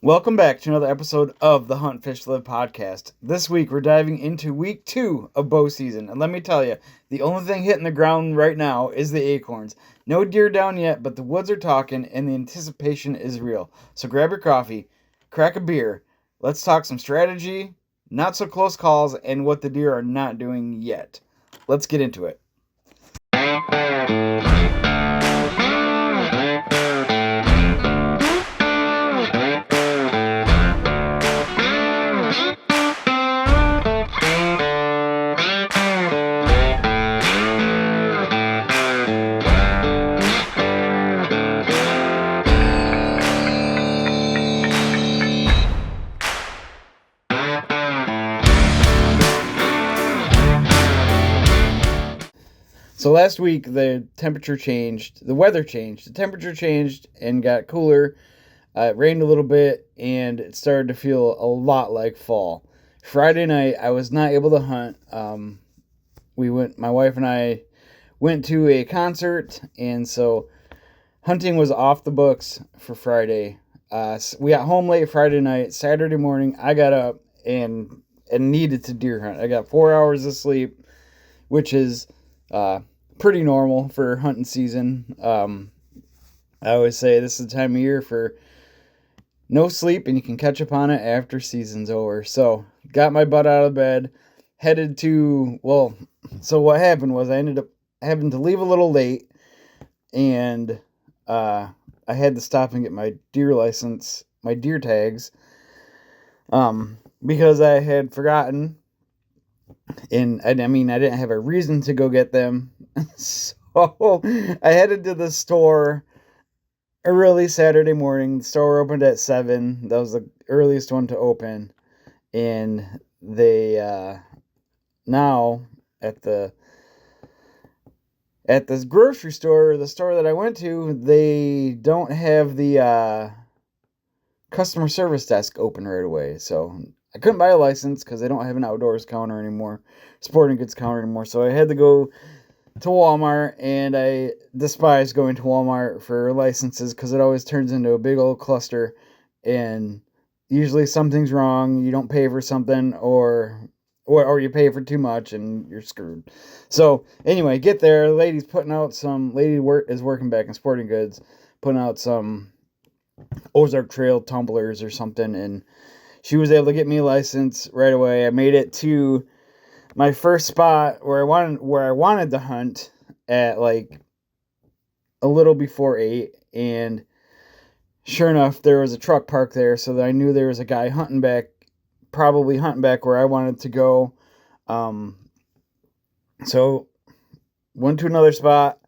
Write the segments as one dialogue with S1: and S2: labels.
S1: Welcome back to another episode of the Hunt, Fish, Live podcast. This week we're diving into week 2 of bow season. And let me tell you, the only thing hitting the ground right now is the acorns. No deer down yet, but the woods are talking and the anticipation is real. So grab your coffee, crack a beer, let's talk some strategy, not so close calls, and what the deer are not doing yet. Let's get into it. So last week the temperature changed, the weather changed, the temperature changed and got cooler. It rained a little bit and it started to feel a lot like fall. Friday night I was not able to hunt. My wife and I went to a concert, and so hunting was off the books for Friday. We got home late Friday night. Saturday morning I got up and needed to deer hunt. I got 4 hours of sleep, which is pretty normal for hunting season. I always say this is the time of year for no sleep, and you can catch up on it after season's over. So got my butt out of bed, headed to, so what happened was I ended up having to leave a little late, and I had to stop and get my deer license, my deer tags, because I had forgotten. And I didn't have a reason to go get them. So I headed to the store early Saturday morning. The store opened at 7. That was the earliest one to open. And they now at this grocery store, the store that I went to, they don't have the customer service desk open right away. So I couldn't buy a license because they don't have an outdoors counter anymore, sporting goods counter anymore. So I had to go to Walmart, and I despise going to Walmart for licenses because it always turns into a big old cluster, and usually something's wrong. You don't pay for something, or you pay for too much and you're screwed. So anyway, get there. The lady's putting out is working back in sporting goods, putting out some Ozark Trail tumblers or something, and she was able to get me a license right away. I made it to my first spot where I wanted to hunt at like a little before 8, and sure enough, there was a truck parked there, so that I knew there was a guy probably hunting back where I wanted to go. So went to another spot.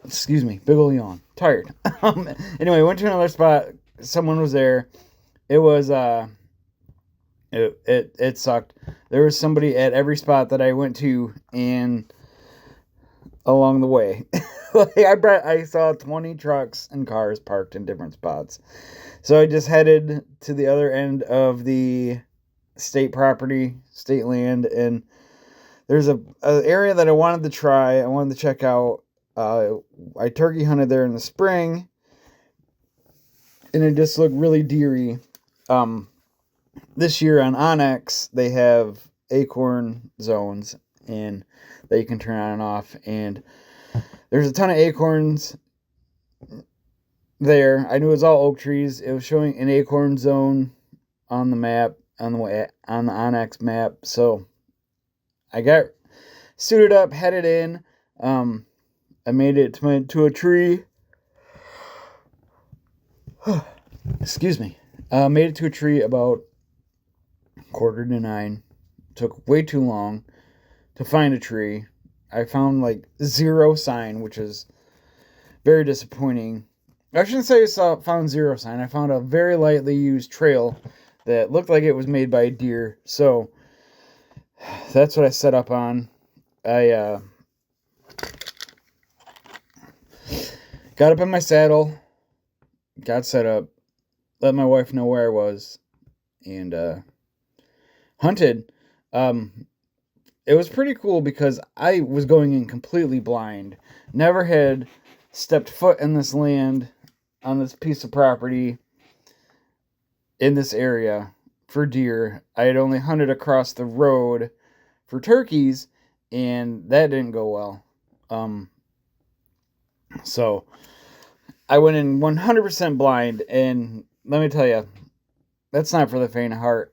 S1: Excuse me, big ol' yawn. Tired. Anyway, went to another spot. Someone was there. It was it sucked. There was somebody at every spot that I went to, and along the way, I saw 20 trucks and cars parked in different spots. So I just headed to the other end of the state land, and there's a area that I wanted to try. I wanted to check out. I turkey hunted there in the spring, and it just looked really deery. This year on Onyx, they have acorn zones and that you can turn on and off, and there's a ton of acorns there. I knew it was all oak trees. It was showing an acorn zone on the map, on the Onyx map. So I got suited up, headed in. I made it to a tree. Excuse me. Made it to a tree about 8:45. Took way too long to find a tree. I found like zero sign, which is very disappointing. I shouldn't say I found zero sign. I found a very lightly used trail that looked like it was made by a deer. So that's what I set up on. I got up in my saddle, got set up, let my wife know where I was, and hunted. It was pretty cool because I was going in completely blind. Never had stepped foot in this land on this piece of property in this area for deer. I had only hunted across the road for turkeys, and that didn't go well. So I went in 100% blind, and let me tell you, that's not for the faint of heart.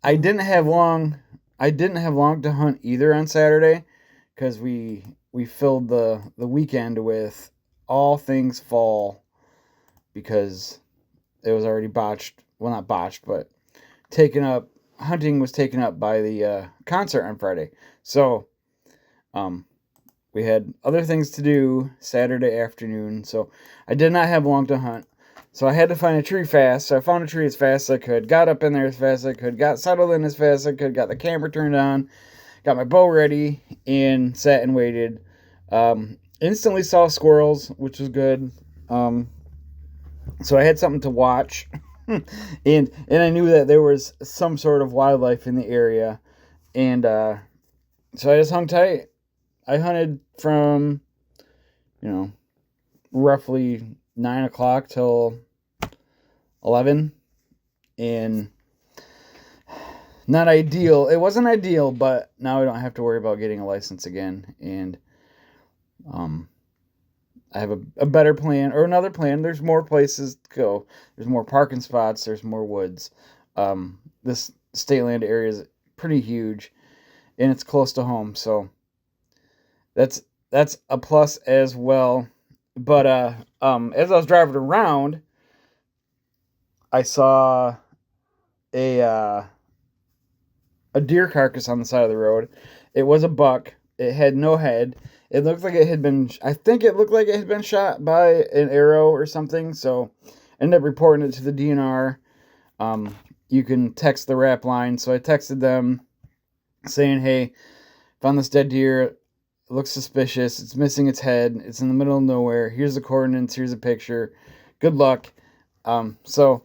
S1: I didn't have long to hunt either on Saturday, because we filled the weekend with all things fall, because it was already botched. Well, not botched, but taken up. Hunting was taken up by the concert on Friday. So, we had other things to do Saturday afternoon. So I did not have long to hunt. So I had to find a tree fast. So I found a tree as fast as I could. Got up in there as fast as I could. Got settled in as fast as I could. Got the camera turned on. Got my bow ready and sat and waited. Instantly saw squirrels, which was good. So I had something to watch. and I knew that there was some sort of wildlife in the area. And so I just hung tight. I hunted from, roughly 9 o'clock till 11. And not ideal. It wasn't ideal, but now I don't have to worry about getting a license again. And I have a better plan, or another plan. There's more places to go. There's more parking spots. There's more woods. This state land area is pretty huge, and it's close to home. So that's a plus as well. But as I was driving around, I saw a deer carcass on the side of the road. It was a buck. It had no head. It looked like it had been, I think it looked like it had been shot by an arrow or something. So I ended up reporting it to the DNR. You can text the rap line. So I texted them saying, hey, found this dead deer. It looks suspicious. It's missing its head. It's in the middle of nowhere. Here's the coordinates. Here's a picture. Good luck. So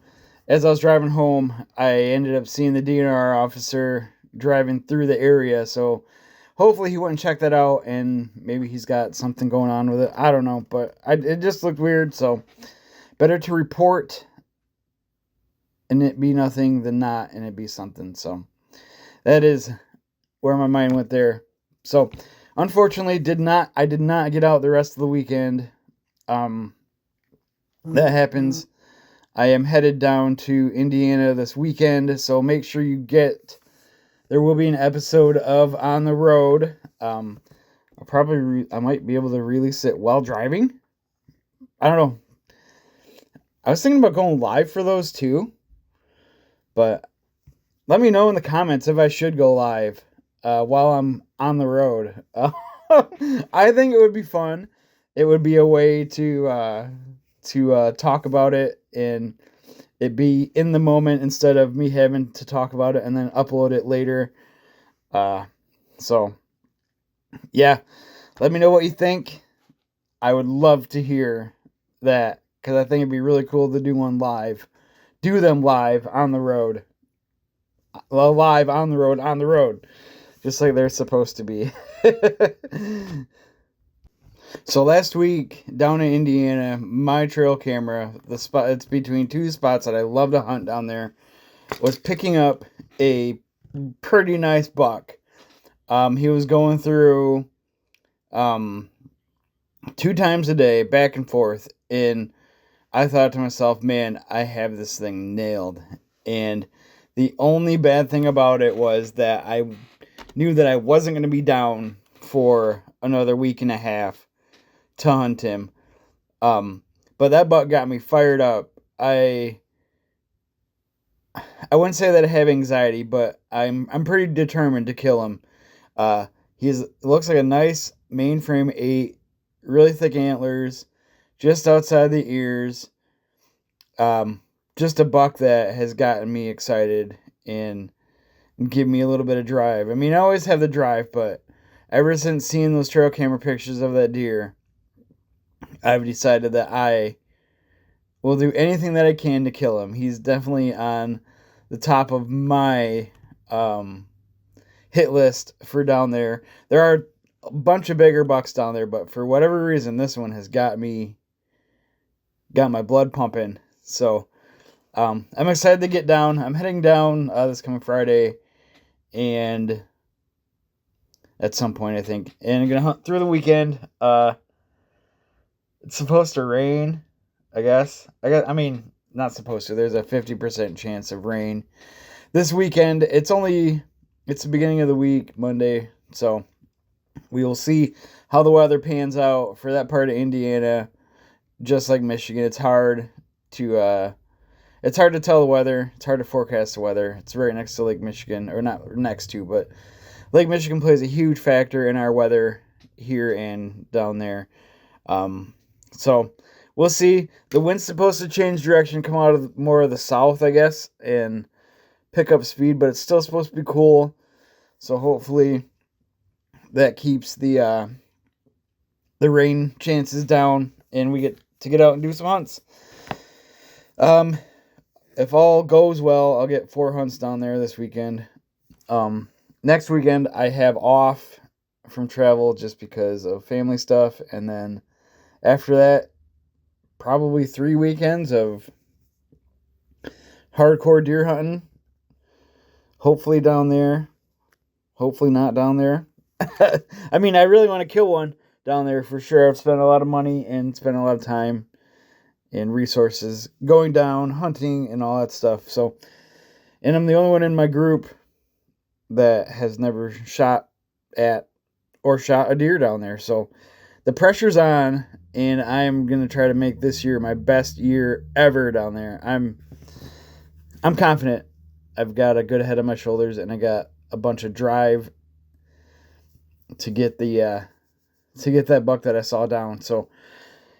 S1: as I was driving home, I ended up seeing the DNR officer driving through the area. So hopefully he wouldn't check that out, and maybe he's got something going on with it. I don't know, but it just looked weird. So better to report and it be nothing than not and it be something. So that is where my mind went there. So unfortunately, I did not get out the rest of the weekend. That happens. I am headed down to Indiana this weekend, so make sure you there will be an episode of On the Road. I might be able to release it while driving. I don't know. I was thinking about going live for those too, but let me know in the comments if I should go live while I'm on the road. I think it would be fun. It would be a way to talk about it and it be in the moment instead of me having to talk about it and then upload it later. So yeah, let me know what you think. I would love to hear that, because I think it'd be really cool to do them live on the road. Live on the road, just like they're supposed to be. So last week down in Indiana, my trail camera, it's between two spots that I love to hunt down there, was picking up a pretty nice buck. He was going through 2 times a day, back and forth, and I thought to myself, man, I have this thing nailed. And the only bad thing about it was that I knew that I wasn't going to be down for another week and a half to hunt him. But that buck got me fired up. I wouldn't say that I have anxiety, but I'm pretty determined to kill him. Looks like a nice mainframe 8, really thick antlers, just outside the ears. Just a buck that has gotten me excited and give me a little bit of drive. I mean, I always have the drive, but ever since seeing those trail camera pictures of that deer, I've decided that I will do anything that I can to kill him. He's definitely on the top of my hit list for down there. There are a bunch of bigger bucks down there, but for whatever reason, this one has got my blood pumping. So I'm excited to get down. I'm heading down this coming Friday, and at some point I think, and I'm gonna hunt through the weekend. It's supposed to rain, I guess. I mean, not supposed to. There's a 50% chance of rain this weekend. It's the beginning of the week, Monday, so we will see how the weather pans out for that part of Indiana. Just like Michigan, it's hard to tell the weather. It's hard to forecast the weather. It's right next to Lake Michigan, or not next to, but Lake Michigan plays a huge factor in our weather here and down there. So we'll see. The wind's supposed to change direction, come out of more of the south, I guess, and pick up speed, but it's still supposed to be cool. So hopefully that keeps the rain chances down, and we get to get out and do some hunts. If all goes well, I'll get 4 hunts down there this weekend. Next weekend I have off from travel just because of family stuff, and then after that, probably 3 weekends of hardcore deer hunting. Hopefully down there. Hopefully not down there. I mean, I really want to kill one down there for sure. I've spent a lot of money and spent a lot of time and resources going down, hunting, and all that stuff. So, and I'm the only one in my group that has never shot at or shot a deer down there. So the pressure's on, and I'm going to try to make this year my best year ever down there. I'm confident. I've got a good head on my shoulders, and I got a bunch of drive to get that buck that I saw down. So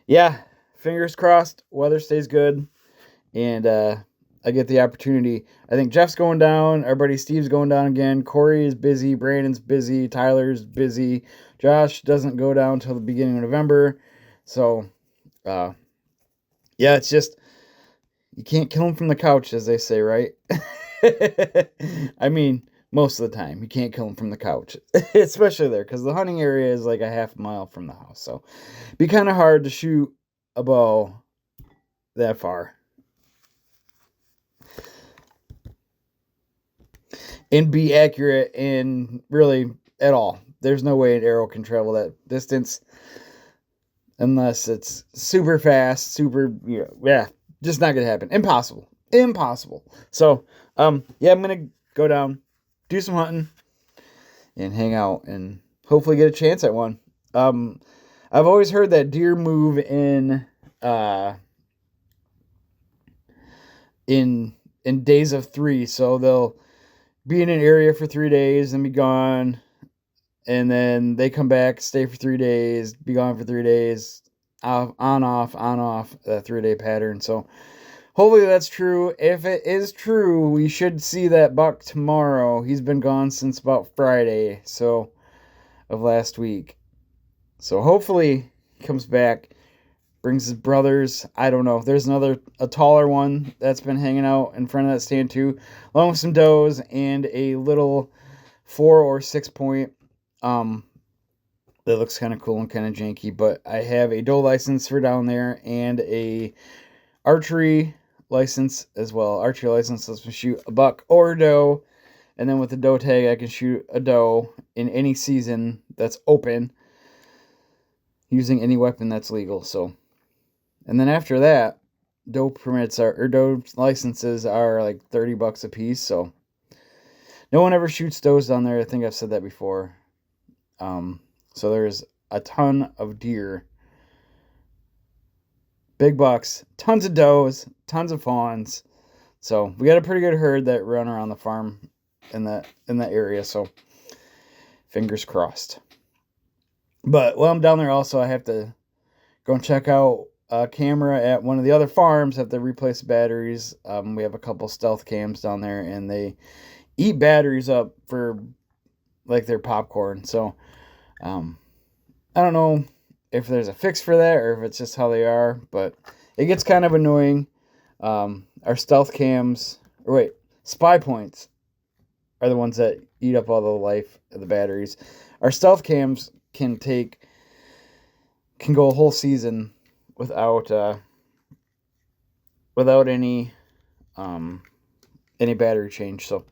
S1: yeah, fingers crossed, weather stays good, and I get the opportunity. I think Jeff's going down, our buddy Steve's going down again, Corey is busy, Brandon's busy, Tyler's busy, Josh doesn't go down until the beginning of November. So yeah, it's just, you can't kill them from the couch, as they say, right? I mean, most of the time you can't kill them from the couch, especially there, because the hunting area is like a half mile from the house, so it'd be kind of hard to shoot a bow that far and be accurate in really at all. There's no way an arrow can travel that distance unless it's super fast, yeah, just not gonna happen. Impossible. So yeah, I'm gonna go down, do some hunting, and hang out, and hopefully get a chance at one. I've always heard that deer move in days of 3, so they'll be in an area for 3 days and be gone, and then they come back, stay for 3 days, be gone for 3 days, on off, that 3-day pattern. So hopefully that's true. If it is true, we should see that buck tomorrow. He's been gone since about Friday, so, of last week. So hopefully he comes back, brings his brothers. I don't know. There's a taller one that's been hanging out in front of that stand too, along with some does and a little 4 or 6 point. That looks kind of cool and kind of janky, but I have a doe license for down there and a archery license as well. Archery license lets me shoot a buck or a doe, and then with the doe tag I can shoot a doe in any season that's open using any weapon that's legal. So, and then after that, doe licenses are like $30 a piece. So no one ever shoots does down there. I think I've said that before. So there's a ton of deer, big bucks, tons of does, tons of fawns. So we got a pretty good herd that run around the farm in that area. So fingers crossed. But while I'm down there, also I have to go and check out a camera at one of the other farms. Have to replace batteries. We have a couple stealth cams down there, and they eat batteries up for like their popcorn. So I don't know if there's a fix for that or if it's just how they are, but it gets kind of annoying. Our stealth cams, spy points are the ones that eat up all the life of the batteries. Our stealth cams can go a whole season without any battery change. So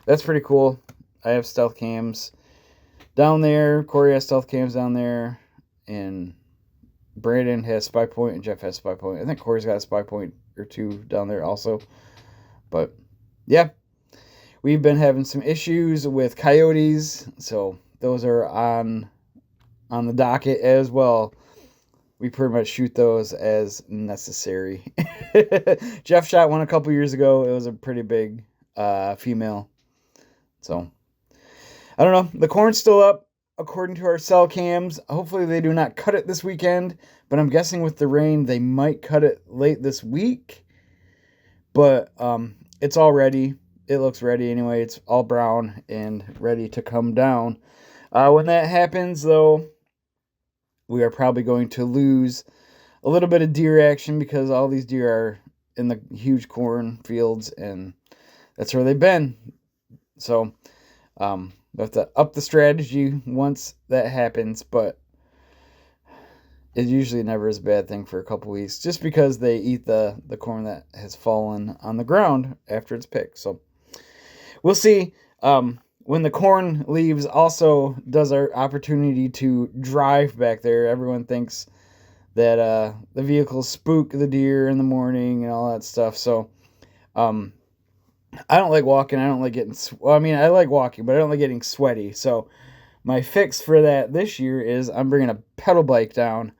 S1: that's pretty cool. I have stealth cams down there. Corey has stealth cams down there, and Brandon has spy point, and Jeff has spy point. I think Corey's got a spy point or two down there also. But yeah, we've been having some issues with coyotes, so those are on the docket as well. We pretty much shoot those as necessary. Jeff shot one a couple years ago. It was a pretty big female. So I don't know. The corn's still up according to our cell cams. Hopefully they do not cut it this weekend, but I'm guessing with the rain they might cut it late this week. But it's all ready. It looks ready anyway. It's all brown and ready to come down. When that happens, though, we are probably going to lose a little bit of deer action because all these deer are in the huge corn fields, and that's where they've been. So we have to up the strategy once that happens, but it usually never is a bad thing for a couple weeks just because they eat the corn that has fallen on the ground after it's picked. So we'll see. When the corn leaves also does our opportunity to drive back there. Everyone thinks that the vehicles spook the deer in the morning and all that stuff. So I don't like walking. I don't like getting... Well, I mean, I like walking, but I don't like getting sweaty. So my fix for that this year is I'm bringing a pedal bike down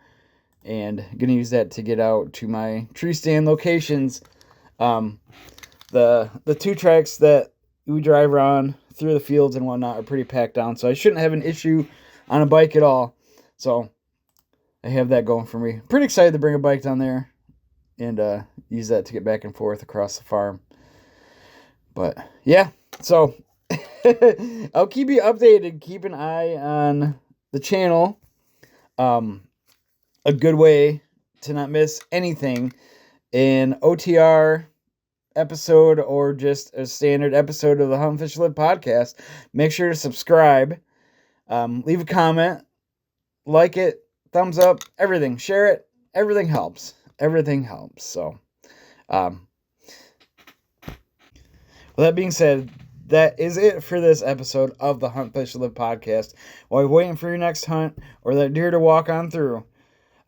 S1: and going to use that to get out to my tree stand locations. The 2 tracks that we drive around through the fields and whatnot are pretty packed down, so I shouldn't have an issue on a bike at all. So I have that going for me. Pretty excited to bring a bike down there and use that to get back and forth across the farm. But yeah, so I'll keep you updated. Keep an eye on the channel. A good way to not miss anything, an OTR episode or just a standard episode of the Hunt, Fish, Live podcast. Make sure to subscribe, leave a comment, like it, thumbs up, everything. Share it. Everything helps. So with that being said, that is it for this episode of the Hunt, Fish, Live podcast. While you're waiting for your next hunt or that deer to walk on through,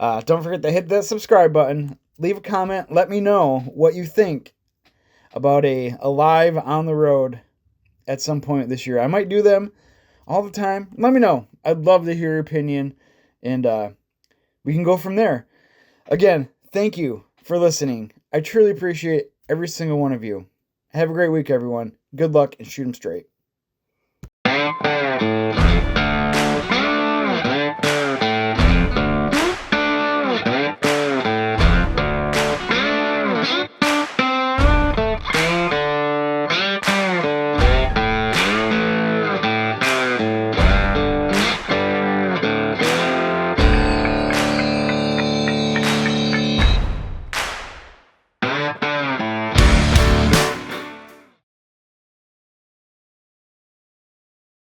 S1: don't forget to hit that subscribe button. Leave a comment. Let me know what you think about a live on the road at some point this year. I might do them all the time. Let me know. I'd love to hear your opinion, and we can go from there. Again, thank you for listening. I truly appreciate every single one of you. Have a great week, everyone. Good luck, and shoot 'em straight.